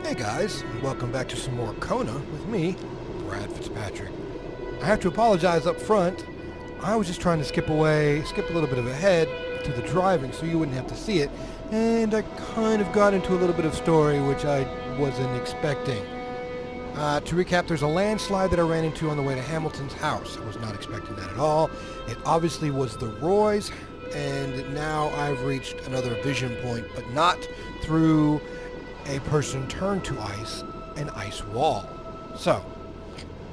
Hey guys, and welcome back to some more Kona with me, Brad Fitzpatrick. I have to apologize up front. I was just trying to skip a little bit of ahead to the driving so you wouldn't have to see it, and I kind of got into a little bit of story which I wasn't expecting. To recap, there's a landslide that I ran into on the way to Hamilton's house. I was not expecting that at all. It obviously was the Roy's, and now I've reached another vision point, but not through a person turned to ice, an ice wall. So,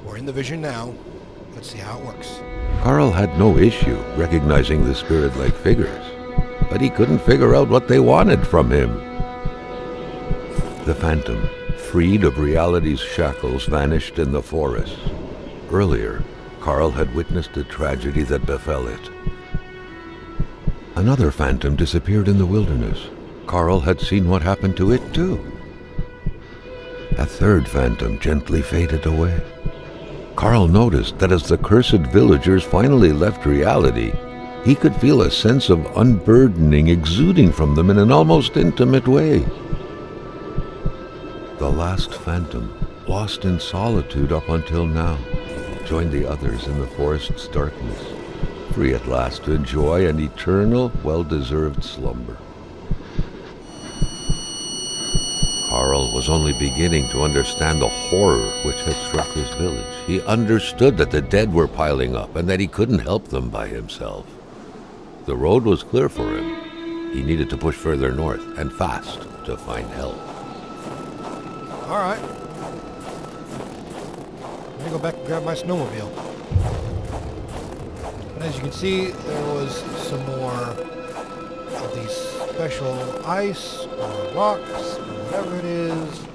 we're in the vision now. Let's see how it works. Carl had no issue recognizing the spirit-like figures, but he couldn't figure out what they wanted from him. The phantom, freed of reality's shackles, vanished in the forest. Earlier, Carl had witnessed a tragedy that befell it. Another phantom disappeared in the wilderness. Carl had seen what happened to it too. A third phantom gently faded away. Carl noticed that as the cursed villagers finally left reality, he could feel a sense of unburdening exuding from them in an almost intimate way. The last phantom, lost in solitude up until now, joined the others in the forest's darkness, free at last to enjoy an eternal, well-deserved slumber. Carl was only beginning to understand the horror which had struck his village. He understood that the dead were piling up and that he couldn't help them by himself. The road was clear for him. He needed to push further north, and fast, to find help. All right. Let me go back and grab my snowmobile. And as you can see, there was some more of these special ice or rocks, or whatever it is.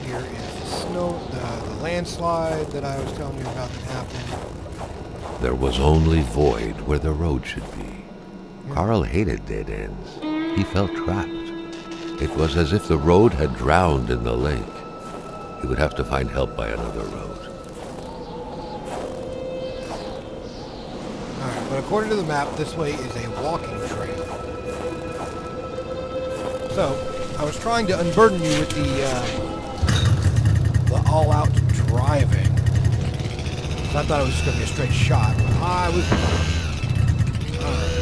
Here is the landslide that I was telling you about that happened. There was only void where the road should be. Carl hated dead ends. He felt trapped. It was as if the road had drowned in the lake. He would have to find help by another road. Alright, but according to the map, this way is a walking trail. So, I was trying to unburden you with the all-out driving. So I thought it was just going to be a straight shot, but I was wrong. Alright.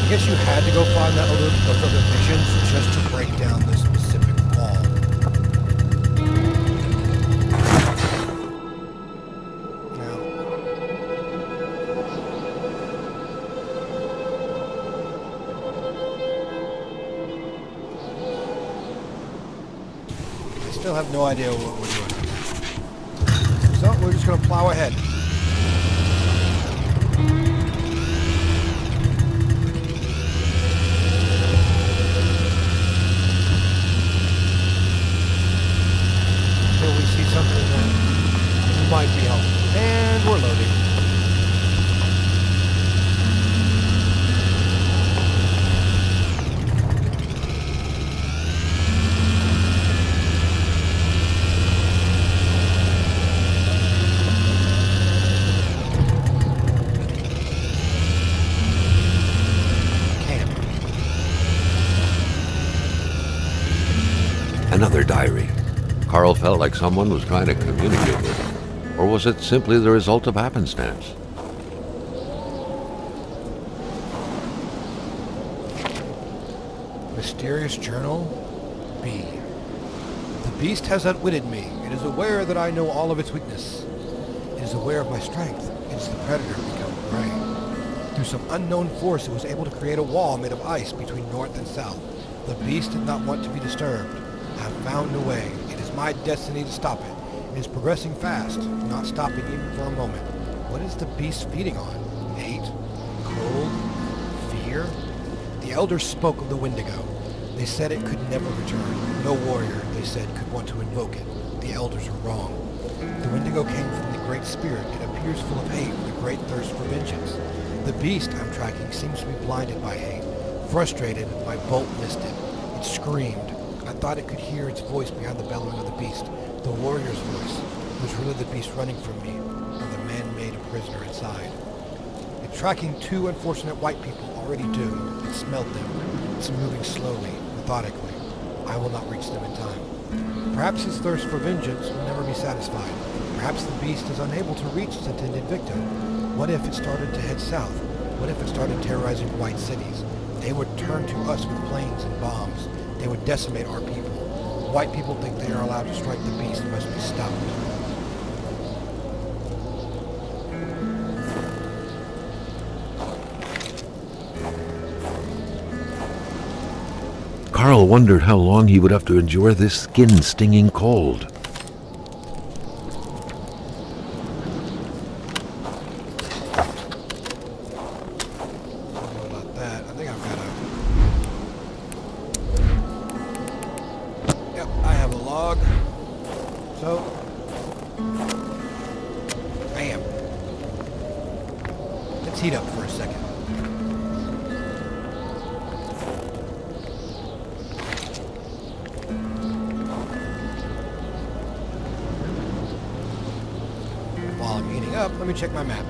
I guess you had to go find those other missions just to break down this specific wall. Now, I still have no idea what we're doing. So we're just going to plow ahead. Might be helpful. And we're loading. Camp. Another diary. Carl felt like someone was trying to communicate with him. Or was it simply the result of happenstance? Mysterious journal. B. The beast has outwitted me. It is aware that I know all of its weakness. It is aware of my strength. It is the predator become prey. Through some unknown force, it was able to create a wall made of ice between north and south. The beast did not want to be disturbed. I have found a way. It is my destiny to stop it. It is progressing fast, not stopping even for a moment. What is the beast feeding on? Hate? Cold? Fear? The elders spoke of the Wendigo. They said it could never return. No warrior, they said, could want to invoke it. The elders are wrong. The Wendigo came from the Great Spirit. It appears full of hate with a great thirst for vengeance. The beast I'm tracking seems to be blinded by hate. Frustrated, my bolt missed it. It screamed. I thought it could hear its voice behind the bellowing of the beast. The warrior's voice. It was really the beast running from me, or the man made a prisoner inside. tracking two unfortunate white people already doomed. It smelled them. It's moving slowly, methodically. I will not reach them in time. Perhaps his thirst for vengeance will never be satisfied. Perhaps the beast is unable to reach its intended victim. What if it started to head south? What if it started terrorizing white cities? They would turn to us with planes and bombs. They would decimate our people. White people think they are allowed to strike the beast must be stopped. Carl wondered how long he would have to endure this skin-stinging cold. Heat up for a second. While I'm heating up, let me check my map.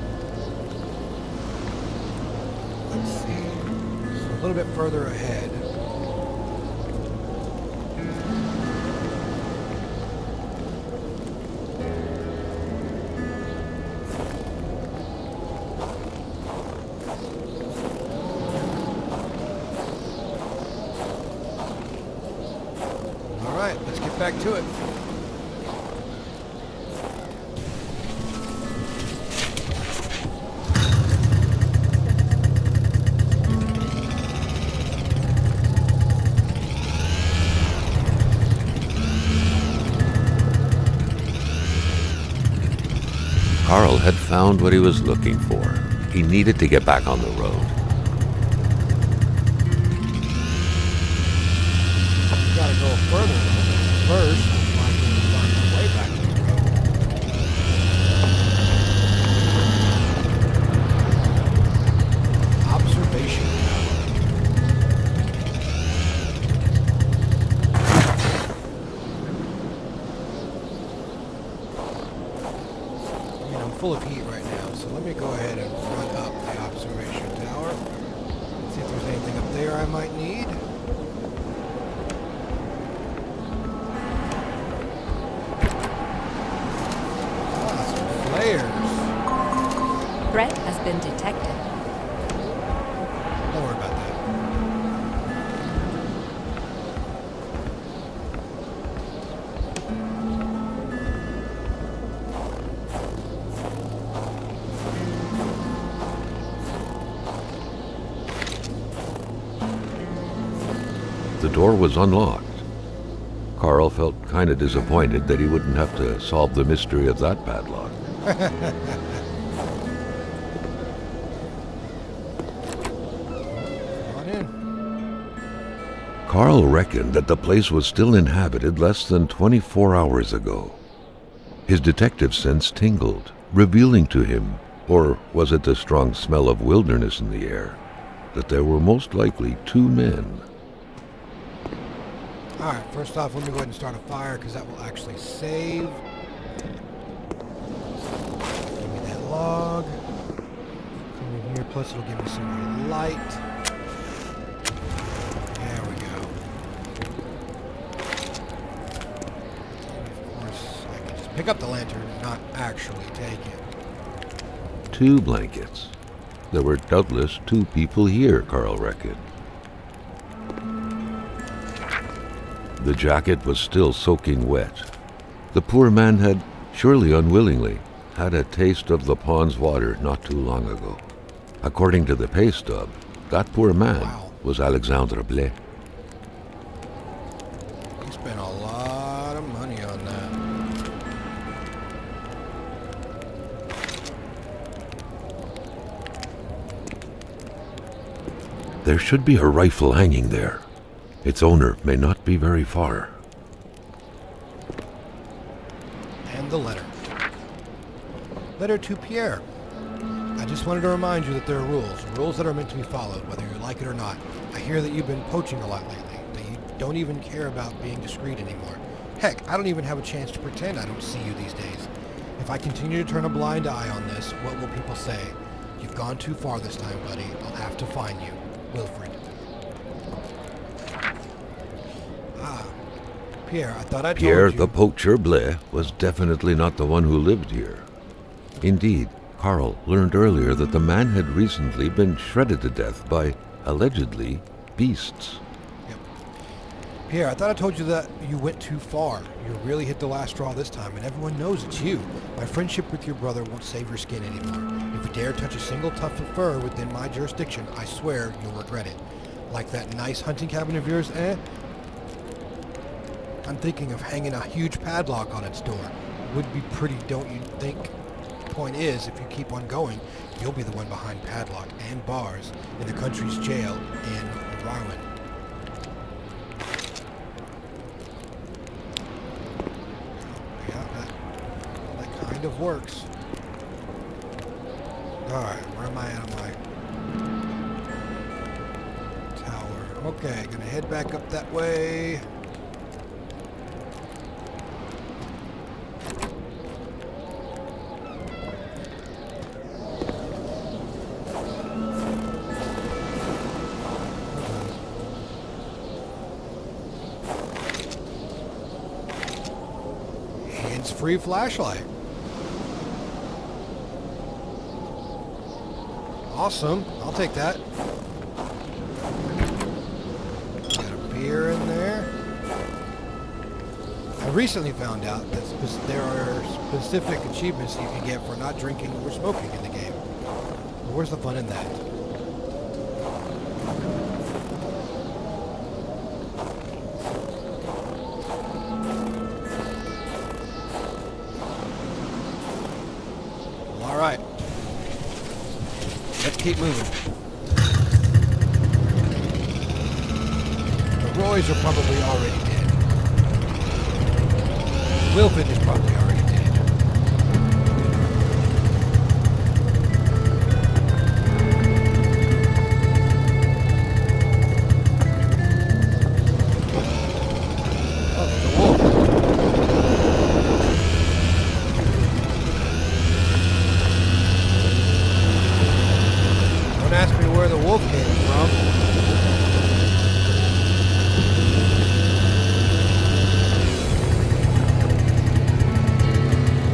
Let's see. So a little bit further ahead. Let's get back to it. Carl had found what he was looking for. He needed to get back on the road. Gotta go further. First, I can find my way back to the road. Observation tower. I mean, I'm full of heat right now, so let me go ahead and run up the observation tower. See if there's anything up there I might need. Threat has been detected. Don't worry about that. The door was unlocked. Carl felt kind of disappointed that he wouldn't have to solve the mystery of that padlock. Carl reckoned that the place was still inhabited less than 24 hours ago. His detective sense tingled, revealing to him, or was it the strong smell of wilderness in the air, that there were most likely two men. Alright, first off, let me go ahead and start a fire, because that will actually save. Give me that log. Come in here, plus it'll give me some more light. There we go. Of course, I can just pick up the lantern and not actually take it. 2 blankets. There were doubtless 2 people here, Carl reckoned. The jacket was still soaking wet. The poor man had, surely unwillingly, had a taste of the pond's water not too long ago. According to the pay stub, that poor man was Alexandre Blais. He spent a lot of money on that. There should be a rifle hanging there. Its owner may not be very far. And the letter. Letter to Pierre. I just wanted to remind you that there are rules that are meant to be followed, whether you like it or not. I hear that you've been poaching a lot lately, that you don't even care about being discreet anymore. Heck, I don't even have a chance to pretend I don't see you these days. If I continue to turn a blind eye on this, what will people say? You've gone too far this time, buddy. I'll have to find you. Wilfred. Ah, Pierre, I thought I told Pierre, you... the poacher Blais, was definitely not the one who lived here. Indeed, Carl learned earlier that the man had recently been shredded to death by, allegedly, beasts. Yep. Pierre, I thought I told you that you went too far. You really hit the last straw this time, and everyone knows it's you. My friendship with your brother won't save your skin anymore. If you dare touch a single tuft of fur within my jurisdiction, I swear you'll regret it. Like that nice hunting cabin of yours, eh? I'm thinking of hanging a huge padlock on its door. Would be pretty, don't you think? Point is, if you keep on going, you'll be the one behind padlock and bars in the country's jail in Rowan. Yeah, that kind of works. Alright, where am I at on my tower? Okay, gonna head back up that way. Hands-free flashlight. Awesome. I'll take that. Got a beer in there. I recently found out that there are specific achievements you can get for not drinking or smoking in the game. But where's the fun in that? Well, all right. Let's keep moving. The Roys are probably already dead. Wilfred is probably already dead. Oh, there's a wolf. Don't ask me where the wolf came from.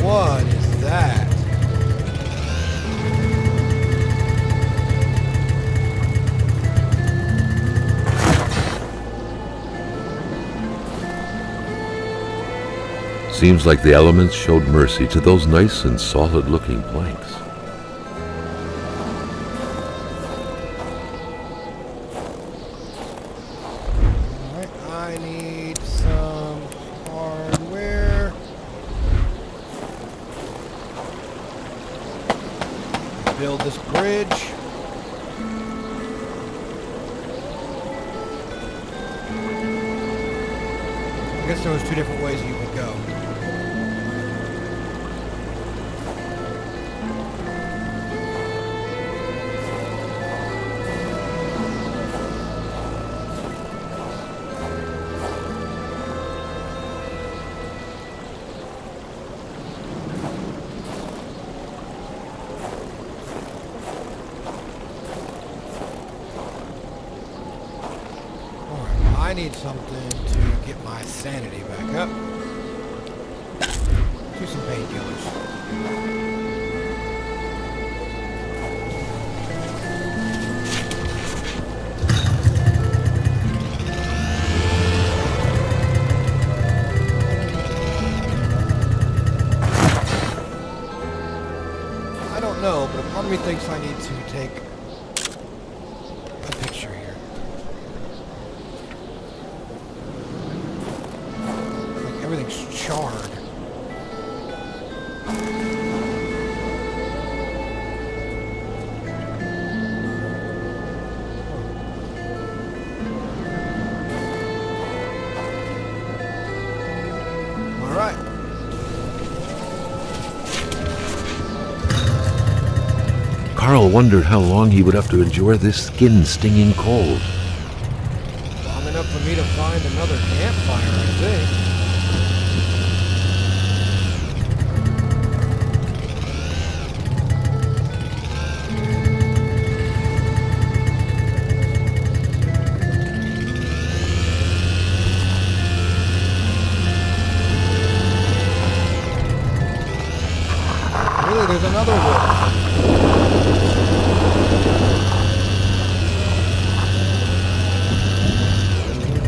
What is that? Seems like the elements showed mercy to those nice and solid-looking planks. Alright, I need some hardware. Build this bridge. I guess there was two different ways you could go. Alright, I need something to get my sanity back up. Do some painkillers. I don't know, but a part of me thinks I need to take a picture here. Like everything's charred. All right. Carl wondered how long he would have to endure this skin-stinging cold. Long enough for me to find another campfire, I think.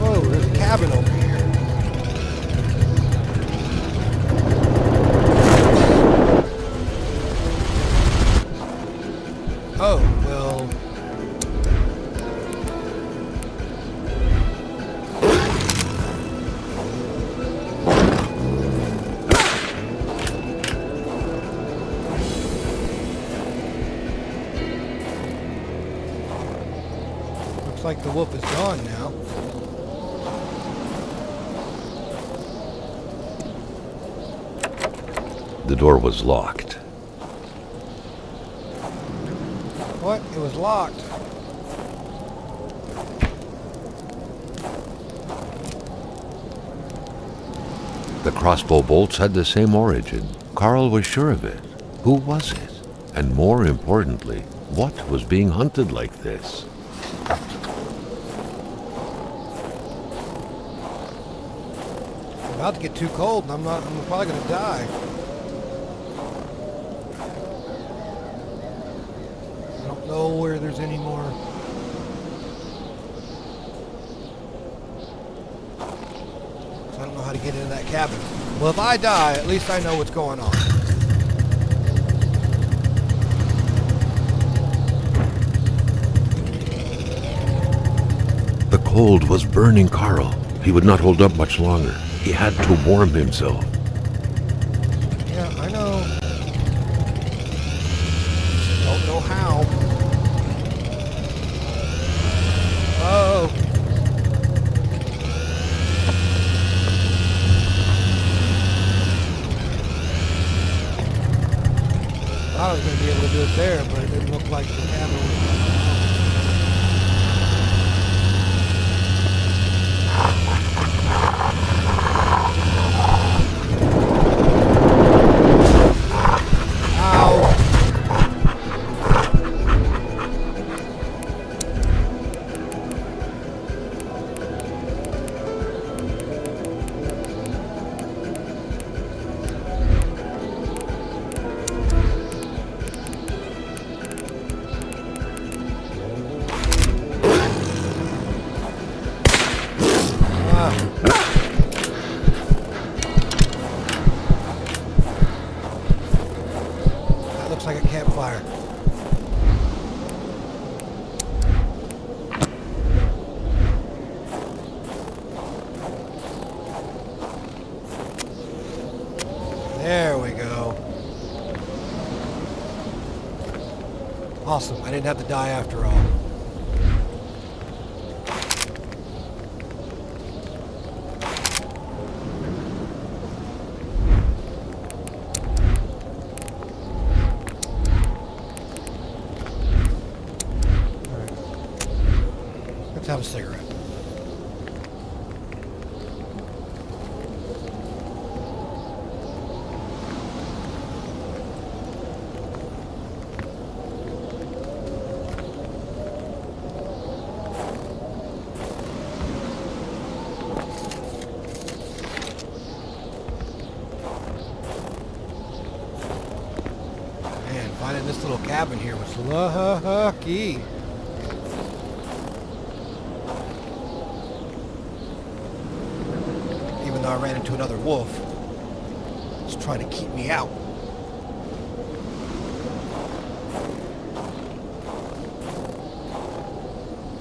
Oh, there's a cabin over here. Oh, well. Looks like the wolf is gone now. The door was locked. What? It was locked. The crossbow bolts had the same origin. Carl was sure of it. Who was it? And more importantly, what was being hunted like this? It's about to get too cold and I'm probably gonna die. I don't know where there's any more. So I don't know how to get into that cabin. Well, if I die, at least I know what's going on. The cold was burning Carl. He would not hold up much longer. He had to warm himself. Yeah, I know. Don't know how. Oh. Thought I was going to be able to do it there, but it didn't look like the cabin was. That looks like a campfire. There we go. Awesome. I didn't have to die after all. Let's have a cigarette. Man, finding this little cabin here was lucky. I ran into another wolf. It's trying to keep me out.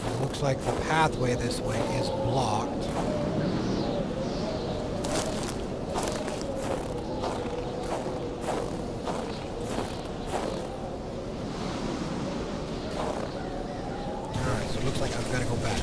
It looks like the pathway this way is blocked. Alright, so it looks like I've got to go back.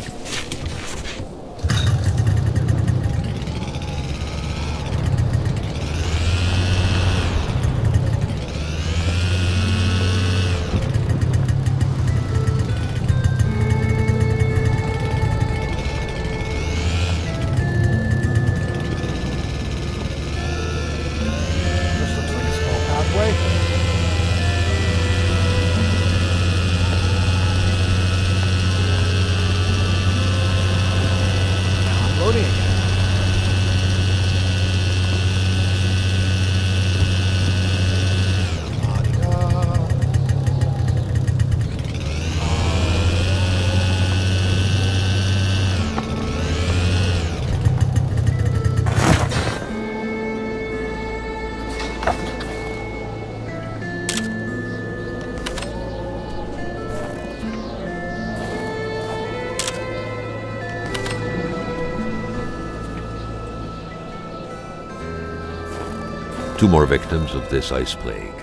2 more victims of this ice plague.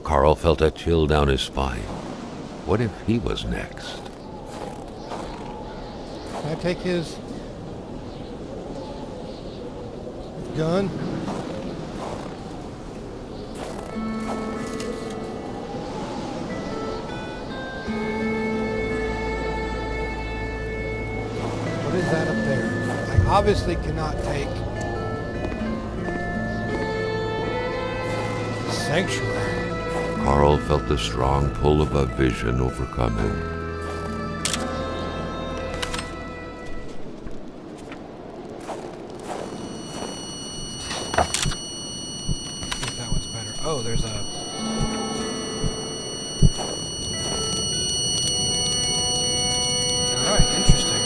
Carl felt a chill down his spine. What if he was next? Can I take his gun? What is that up there? I obviously cannot take Sanctuary. Carl felt the strong pull of a vision overcome him. That one's better. Oh, there's a... Alright, interesting.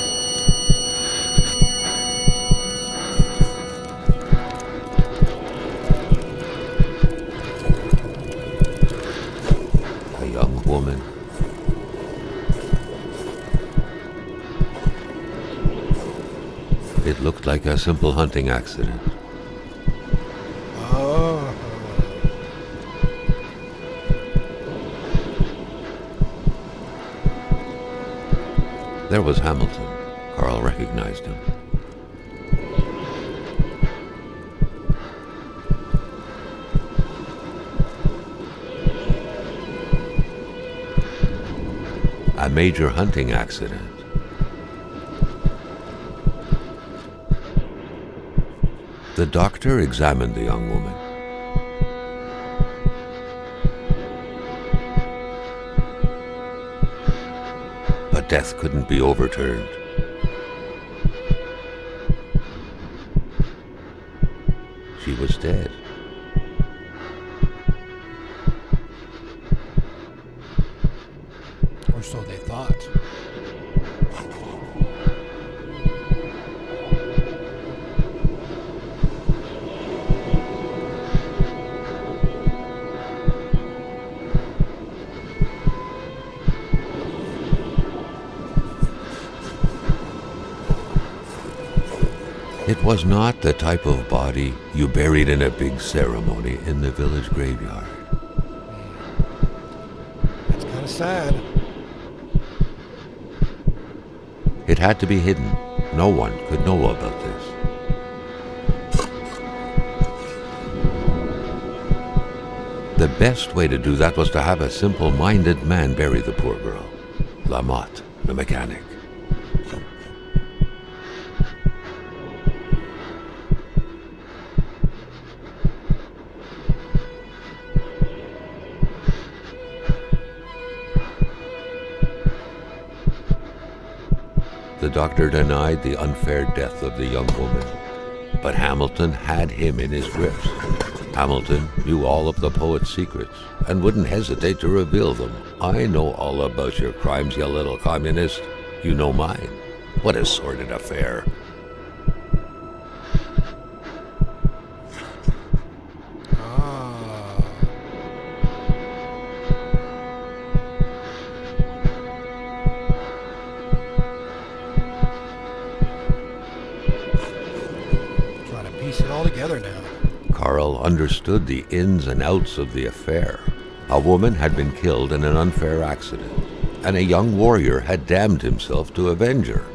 A young woman. It looked like a simple hunting accident. Oh. There was Hamilton. Carl recognized him. A major hunting accident. The doctor examined the young woman. But death couldn't be overturned. She was dead. Or so they thought. It was not the type of body you buried in a big ceremony in the village graveyard. That's kind of sad. It had to be hidden. No one could know about this. The best way to do that was to have a simple-minded man bury the poor girl. Lamotte, the mechanic. The doctor denied the unfair death of the young woman, but Hamilton had him in his grips. Hamilton knew all of the poet's secrets and wouldn't hesitate to reveal them. I know all about your crimes, you little communist. You know mine. What a sordid affair. Piece it all together now. Carl understood the ins and outs of the affair. A woman had been killed in an unfair accident, and a young warrior had damned himself to avenge her.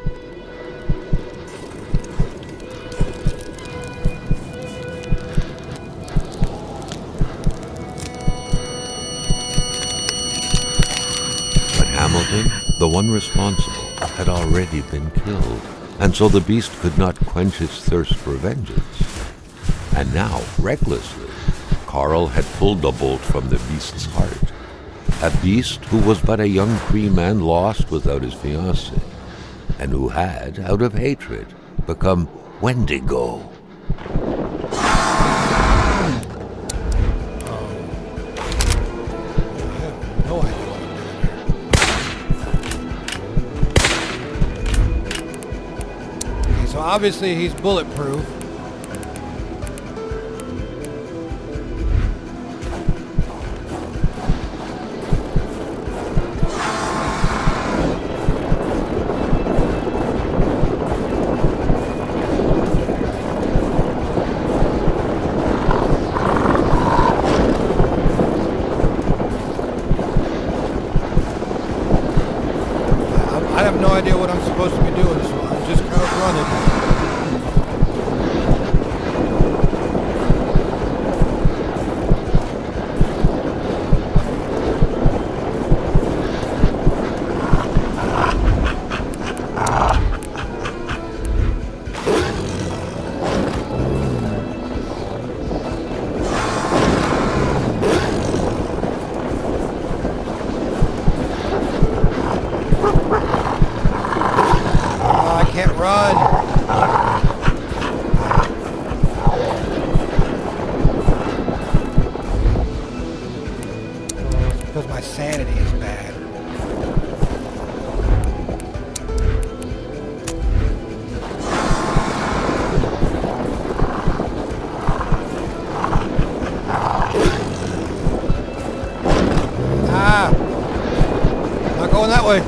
But Hamilton, the one responsible, had already been killed, and so the beast could not quench its thirst for vengeance. And now, recklessly, Carl had pulled the bolt from the beast's heart. A beast who was but a young Cree man lost without his fiancée, and who had, out of hatred, become Wendigo. No idea what I'm doing here. So obviously he's bulletproof. have no idea what I'm supposed to be doing, so I'm just kind of running. I can't run. It's because my sanity is bad. Ah! Not going that way.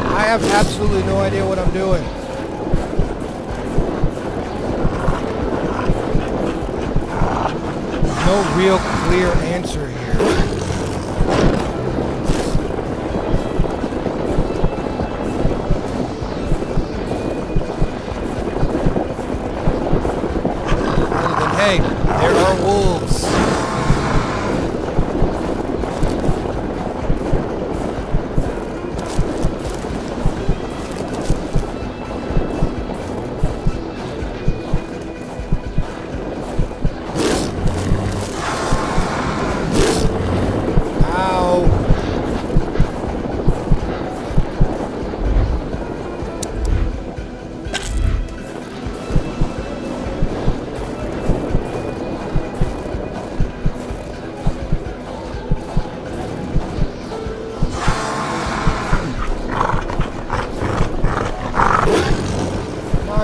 I have absolutely no idea what I'm doing. No real clear answer here. Other than, hey, there are wolves.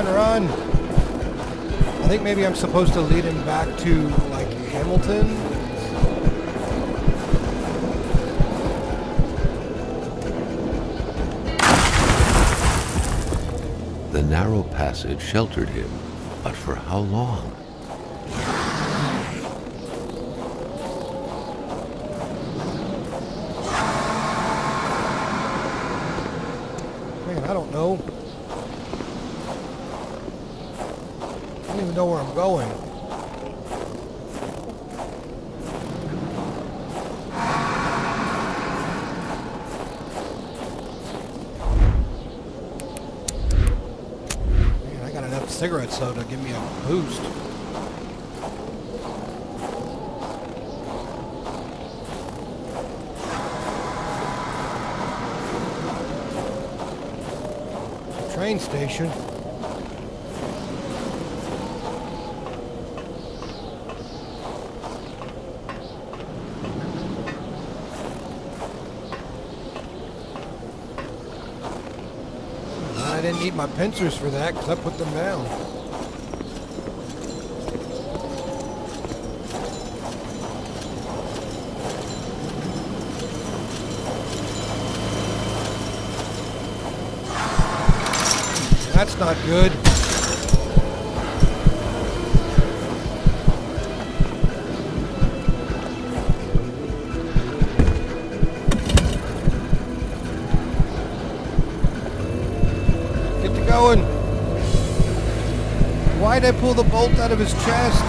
Run. I think maybe I'm supposed to lead him back to, like, Hamilton. The narrow passage sheltered him, but for how long? Man, I don't know. I don't even know where I'm going. Man, I got enough cigarettes though to give me a boost. Train station. I didn't need my pincers for that because I put them down. That's not good. Going. Why'd I pull the bolt out of his chest?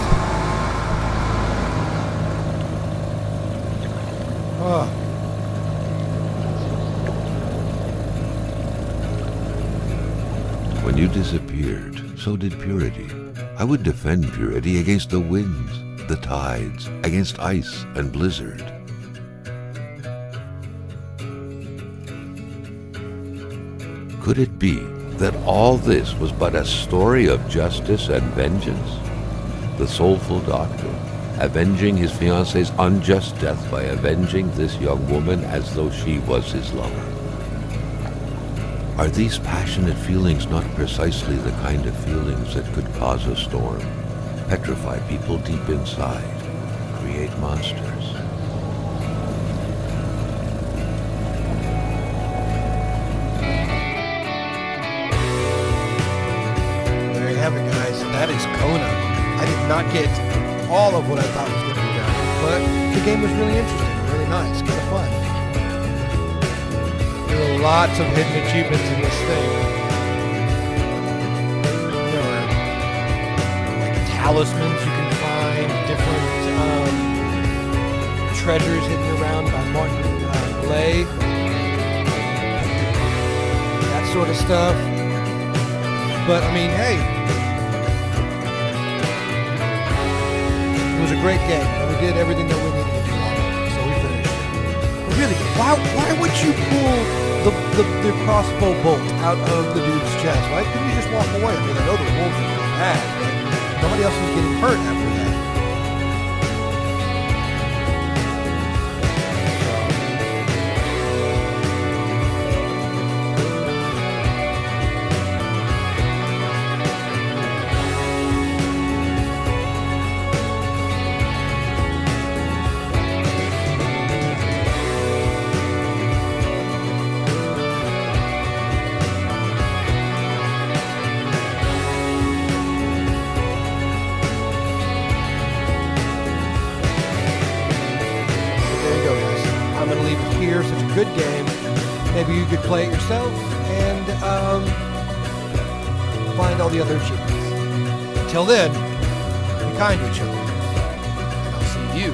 Oh. When you disappeared, so did purity. I would defend purity against the winds, the tides, against ice and blizzard. Could it be that all this was but a story of justice and vengeance? The soulful doctor, avenging his fiancée's unjust death by avenging this young woman as though she was his lover. Are these passionate feelings not precisely the kind of feelings that could cause a storm, petrify people deep inside, create monsters? that is Kona. I did not get all of what I thought was going to be done, but the game was really interesting, really nice, kind of fun. There are lots of hidden achievements in this thing. There are like talismans you can find, different treasures hidden around by Martin Lay, that sort of stuff. But I mean, hey, it was a great game, and we did everything that we needed to do on it, so we finished. But really, why would you pull the crossbow bolt out of the dude's chest? Why couldn't you just walk away? I mean, I know the wolves were really bad, but nobody else was getting hurt after that. I'm going to leave it here. Such a good game. Maybe you could play it yourself and find all the other achievements. Until then, be kind to each other. And I'll see you